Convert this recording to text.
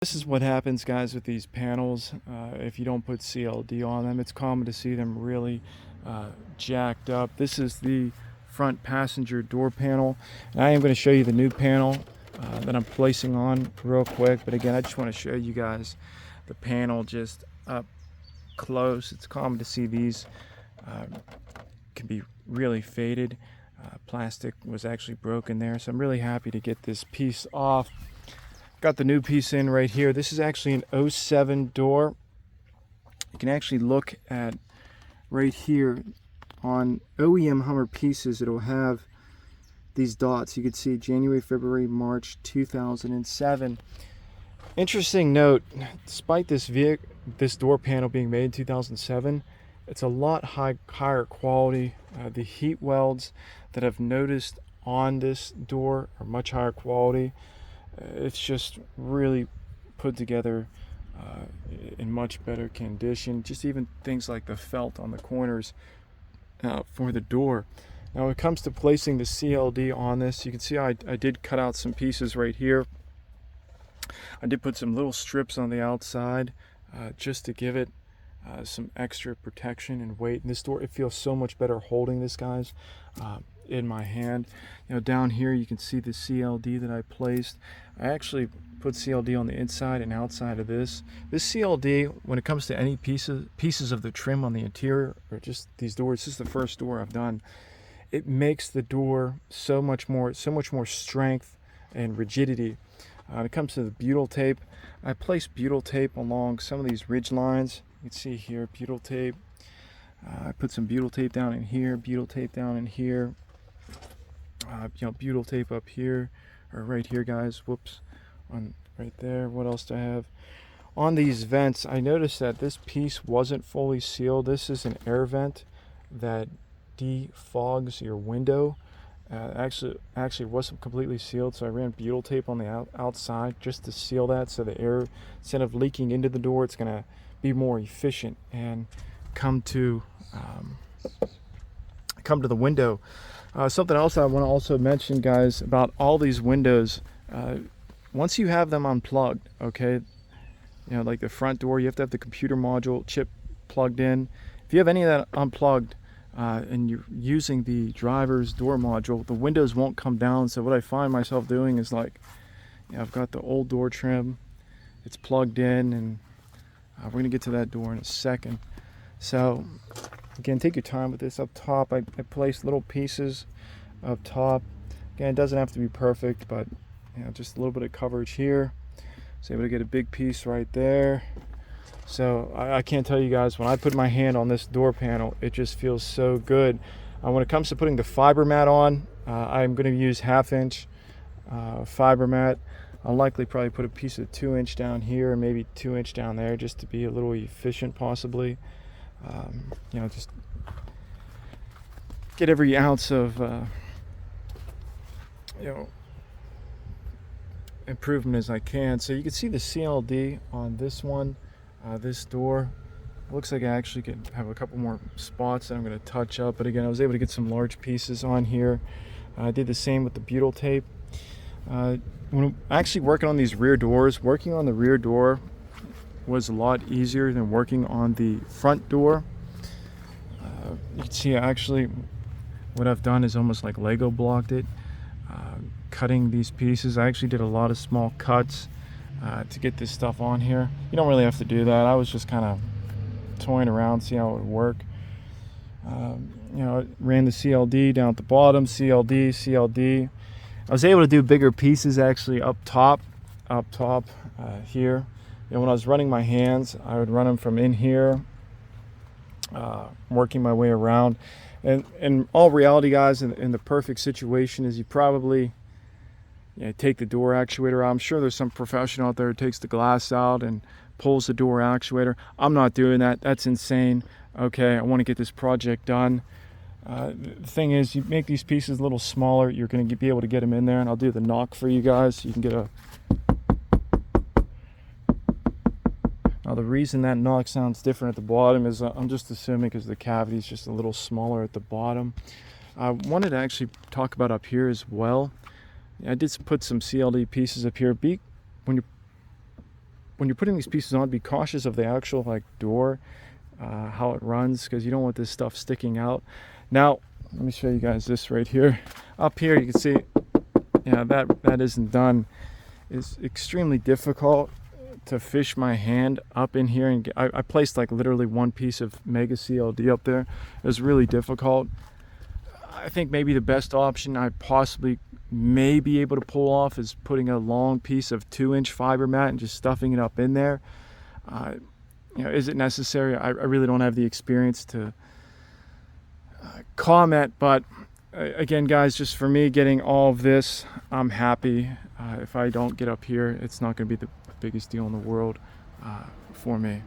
This is what happens, guys, with these panels. If you don't put CLD on them, it's common to see them really jacked up. This is the front passenger door panel, and I am going to show you the new panel that I'm placing on real quick. But again, I just want to show you guys the panel just up close. It's common to see these can be really faded. Plastic was actually broken there, so I'm really happy to get this piece off. Got the new piece in right here. This is actually an 07 door. You can actually look at right here on OEM Hummer pieces. It'll have these dots. You can see January, February, March 2007. Interesting note, despite this door panel being made in 2007, it's a lot higher quality. The heat welds that I've noticed on this door are much higher quality. It's just really put together in much better condition. Just even things like the felt on the corners for the door. Now when it comes to placing the CLD on this, you can see I did cut out some pieces right here. I did put some little strips on the outside just to give it some extra protection and weight. And this door, it feels so much better holding this, guys, in my hand. You know, down here you can see the CLD that I placed. I actually put CLD on the inside and outside of this. This CLD, when it comes to any pieces of the trim on the interior, or just these doors, this is the first door I've done. It makes the door so much more strength and rigidity. When it comes to the butyl tape, I placed butyl tape along some of these ridge lines. You can see here, butyl tape. I put some butyl tape down in here, butyl tape down in here. Butyl tape up here, or right here, guys. Whoops, on right there. What else do I have? On these vents, I noticed that this piece wasn't fully sealed. This is an air vent that defogs your window. Actually wasn't completely sealed, so I ran butyl tape on the outside just to seal that, so the air, instead of leaking into the door, it's gonna be more efficient and come to the window. Something else I want to also mention, guys, about all these windows, once you have them unplugged, okay, you know, like the front door, you have to have the computer module chip plugged in. If you have any of that unplugged and you're using the driver's door module, the windows won't come down. So what I find myself doing is, like, you know, I've got the old door trim, it's plugged in, and we're going to get to that door in a second. So again, take your time with this. Up top, I placed little pieces up top. Again, it doesn't have to be perfect, but you know, just a little bit of coverage here. So able to get a big piece right there. So I can't tell you guys, when I put my hand on this door panel, it just feels so good. When it comes to putting the fiber mat on, I'm going to use 1/2 inch fiber mat. I'll likely probably put a piece of 2 inch down here and maybe 2 inch down there, just to be a little efficient, possibly. You know, just get every ounce of you know, improvement as I can. So you can see the CLD on this one, this door. It looks like I actually could have a couple more spots that I'm going to touch up, but again, I was able to get some large pieces on here. I did the same with the butyl tape. When I'm actually working on these rear doors, working on the rear door was a lot easier than working on the front door. You can see actually what I've done is almost like Lego blocked it, cutting these pieces. I actually did a lot of small cuts to get this stuff on here. You don't really have to do that. I was just kind of toying around, see how it would work. You know, ran the CLD down at the bottom, CLD. I was able to do bigger pieces actually up top here. You know, when I was running my hands, I would run them from in here, working my way around. And in all reality, guys, in the perfect situation is you probably, you know, take the door actuator out. I'm sure there's some professional out there who takes the glass out and pulls the door actuator. I'm not doing that. That's insane. Okay, I want to get this project done. The thing is, you make these pieces a little smaller, you're going to be able to get them in there, and I'll do the knock for you guys. You can get a... Now the reason that knock sounds different at the bottom is I'm just assuming because the cavity is just a little smaller at the bottom. I wanted to actually talk about up here as well. I did put some CLD pieces up here. When you're when you're putting these pieces on, be cautious of the actual like door, how it runs, because you don't want this stuff sticking out. Now let me show you guys this right here. Up here you can see, yeah, that isn't done. It's extremely difficult to fish my hand up in here and I placed like literally one piece of Mega CLD up there. It was really difficult. I think maybe the best option I possibly may be able to pull off is putting a long piece of 2-inch fiber mat and just stuffing it up in there. You know, is it necessary? I really don't have the experience to comment, but again guys, just for me getting all of this, I'm happy. If I don't get up here, it's not going to be the biggest deal in the world for me.